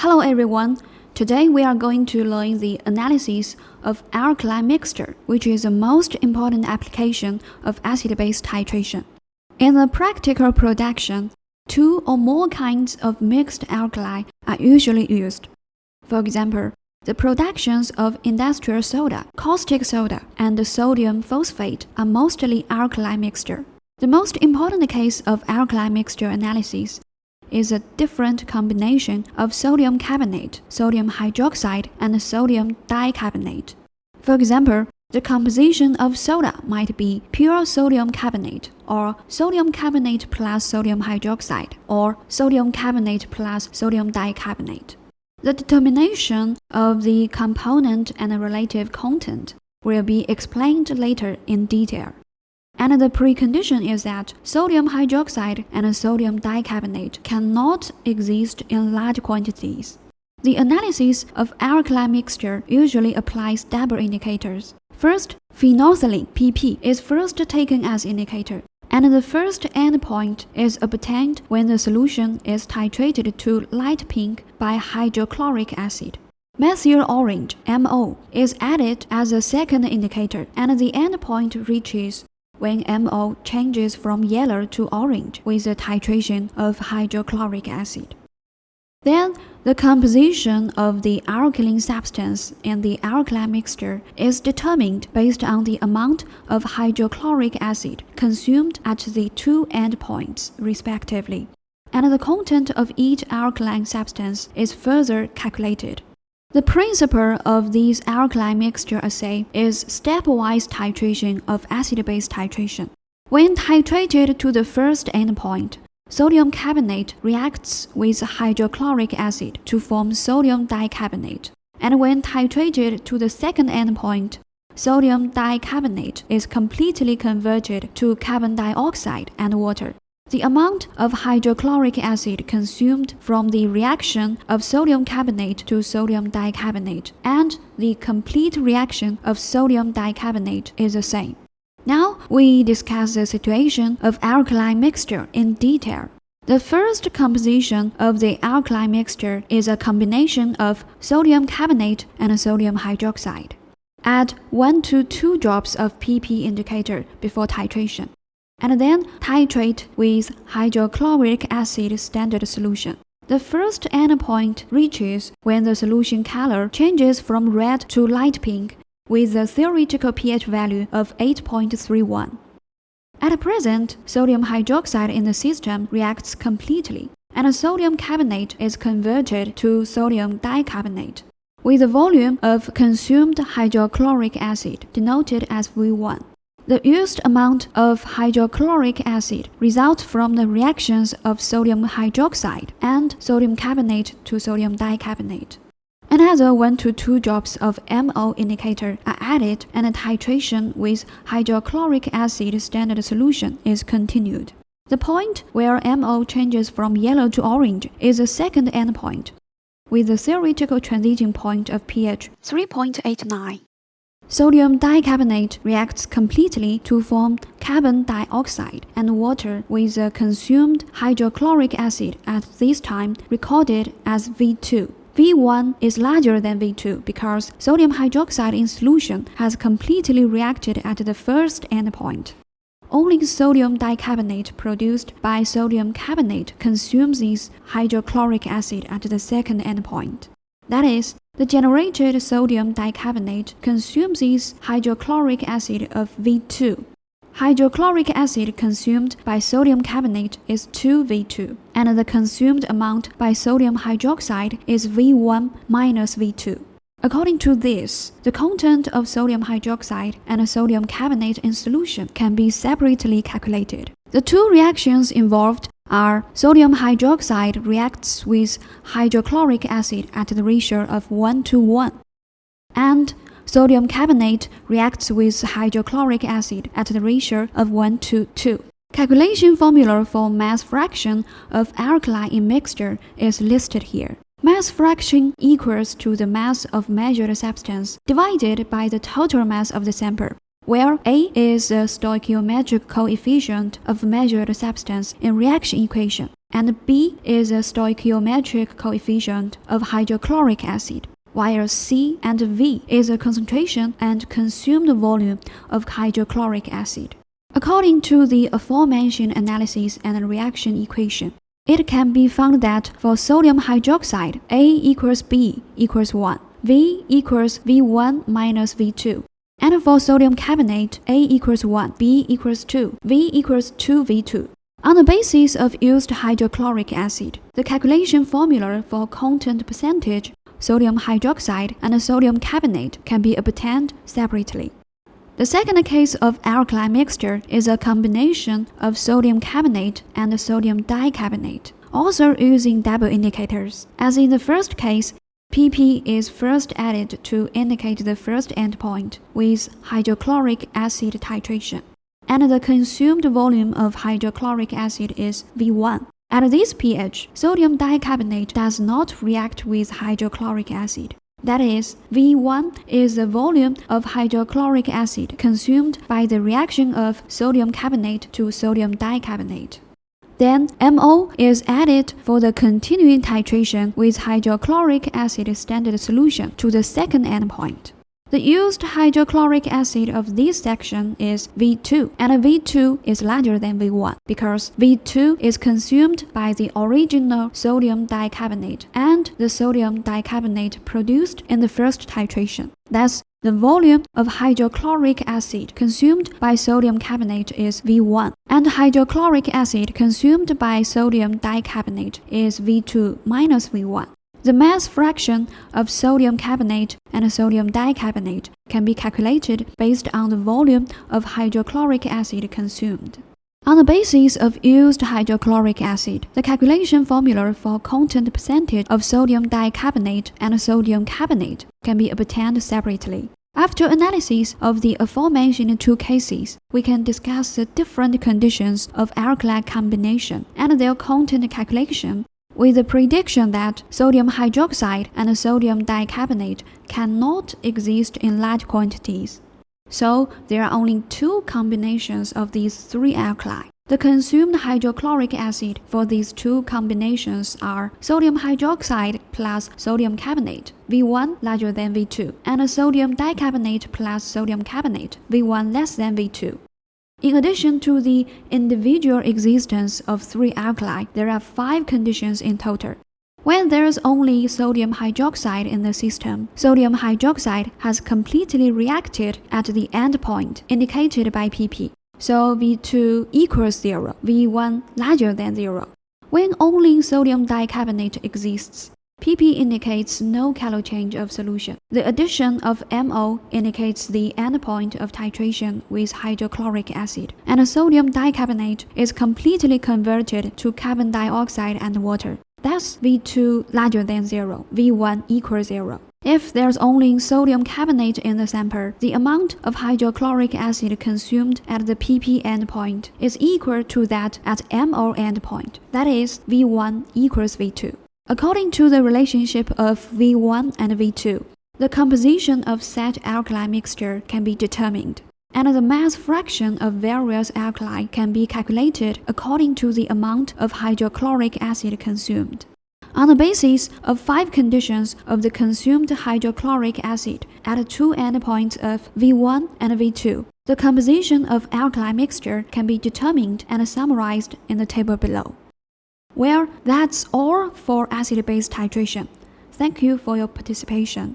Hello everyone, today we are going to learn the analysis of alkali mixture, which is the most important application of acid-base titration. In the practical production, two or more kinds of mixed alkali are usually used. For example, the productions of industrial soda, caustic soda, and sodium phosphate are mostly alkali mixture. The most important case of alkali mixture analysis is a different combination of sodium carbonate, sodium hydroxide, and sodium dicarbonate. For example, the composition of soda might be pure sodium carbonate, or sodium carbonate plus sodium hydroxide, or sodium carbonate plus sodium dicarbonate. The determination of the component and relative content will be explained later in detail. And the precondition is that sodium hydroxide and sodium dicarbonate cannot exist in large quantities. The analysis of alkali mixture usually applies double indicators. First, phenolphthalein PP is first taken as indicator, and the first endpoint is obtained when the solution is titrated to light pink by hydrochloric acid. Methyl orange MO is added as a second indicator, and the endpoint reaches when MO changes from yellow to orange with the titration of hydrochloric acid. Then, the composition of the alkaline substance in the alkali mixture is determined based on the amount of hydrochloric acid consumed at the two endpoints, respectively, and the content of each alkaline substance is further calculated. The principle of this alkali mixture assay is stepwise titration of acid-base titration. When titrated to the first endpoint, sodium carbonate reacts with hydrochloric acid to form sodium dicarbonate, and when titrated to the second endpoint, sodium dicarbonate is completely converted to carbon dioxide and water. The amount of hydrochloric acid consumed from the reaction of sodium carbonate to sodium dicarbonate and the complete reaction of sodium dicarbonate is the same. Now we discuss the situation of alkali mixture in detail. The first composition of the alkali mixture is a combination of sodium carbonate and sodium hydroxide. Add 1 to 2 drops of PP indicator before titration, and then titrate with hydrochloric acid standard solution. The first endpoint reaches when the solution color changes from red to light pink with a theoretical pH value of 8.31. At present, sodium hydroxide in the system reacts completely, and sodium carbonate is converted to sodium dicarbonate, with a volume of consumed hydrochloric acid denoted as V1. The used amount of hydrochloric acid results from the reactions of sodium hydroxide and sodium carbonate to sodium dicarbonate. Another 1 to 2 drops of MO indicator are added, and titration with hydrochloric acid standard solution is continued. The point where MO changes from yellow to orange is the second endpoint, with the theoretical transition point of pH 3.89. Sodium dicarbonate reacts completely to form carbon dioxide and water with the consumed hydrochloric acid at this time recorded as V2. V1 is larger than V2 because sodium hydroxide in solution has completely reacted at the first endpoint. Only sodium dicarbonate produced by sodium carbonate consumes this hydrochloric acid at the second endpoint. That is, the generated sodium dicarbonate consumes this hydrochloric acid of V2. Hydrochloric acid consumed by sodium carbonate is 2V2, and the consumed amount by sodium hydroxide is V1 minus V2. According to this, the content of sodium hydroxide and sodium carbonate in solution can be separately calculated. The two reactions involved are sodium hydroxide reacts with hydrochloric acid at the ratio of 1 to 1, and sodium carbonate reacts with hydrochloric acid at the ratio of 1 to 2. Calculation formula for mass fraction of alkali in mixture is listed here. Mass fraction equals to the mass of measured substance divided by the total mass of the sample, where A is the stoichiometric coefficient of measured substance in reaction equation, and B is a stoichiometric coefficient of hydrochloric acid, while C and V is a concentration and consumed volume of hydrochloric acid. According to the aforementioned analysis and reaction equation, it can be found that for sodium hydroxide, A equals B equals 1, V equals V1 minus V2. And for sodium carbonate, A equals 1, B equals 2, V equals 2V2. On the basis of used hydrochloric acid, the calculation formula for content percentage, sodium hydroxide and sodium carbonate can be obtained separately. The second case of alkali mixture is a combination of sodium carbonate and sodium dicarbonate, also using double indicators. As in the first case, PP is first added to indicate the first endpoint with hydrochloric acid titration, and the consumed volume of hydrochloric acid is V1. At this pH, sodium dicarbonate does not react with hydrochloric acid. That is, V1 is the volume of hydrochloric acid consumed by the reaction of sodium carbonate to sodium dicarbonate. Then MO is added for the continuing titration with hydrochloric acid standard solution to the second endpoint. The used hydrochloric acid of this section is V2, and V2 is larger than V1 because V2 is consumed by the original sodium dicarbonate and the sodium dicarbonate produced in the first titration. Thus, the volume of hydrochloric acid consumed by sodium carbonate is V1, and hydrochloric acid consumed by sodium dicarbonate is V2 minus V1. The mass fraction of sodium carbonate and sodium dicarbonate can be calculated based on the volume of hydrochloric acid consumed. On the basis of used hydrochloric acid, the calculation formula for content percentage of sodium dicarbonate and sodium carbonate can be obtained separately. After analysis of the aforementioned two cases, we can discuss the different conditions of alkali combination and their content calculation, with the prediction that sodium hydroxide and sodium dicarbonate cannot exist in large quantities. So there are only two combinations of these three alkali. The consumed hydrochloric acid for these two combinations are sodium hydroxide plus sodium carbonate, V1 larger than V2, and sodium dicarbonate plus sodium carbonate, V1 less than V2. In addition to the individual existence of three alkali, there are 5 conditions in total. When there is only sodium hydroxide in the system, sodium hydroxide has completely reacted at the endpoint indicated by PP. So V2 equals 0, V1 larger than 0. When only sodium dicarbonate exists, PP indicates no calorie change of solution. The addition of MO indicates the endpoint of titration with hydrochloric acid, and sodium dicarbonate is completely converted to carbon dioxide and water. Thus, V2 larger than 0, V1 equals 0. If there's only sodium carbonate in the sample, the amount of hydrochloric acid consumed at the PP endpoint is equal to that at MO endpoint. That is, V1 equals V2. According to the relationship of V1 and V2, the composition of such alkali mixture can be determined, and the mass fraction of various alkali can be calculated according to the amount of hydrochloric acid consumed. On the basis of 5 conditions of the consumed hydrochloric acid at 2 endpoints of V1 and V2, the composition of alkali mixture can be determined and summarized in the table below. Well, that's all for acid-base titration. Thank you for your participation.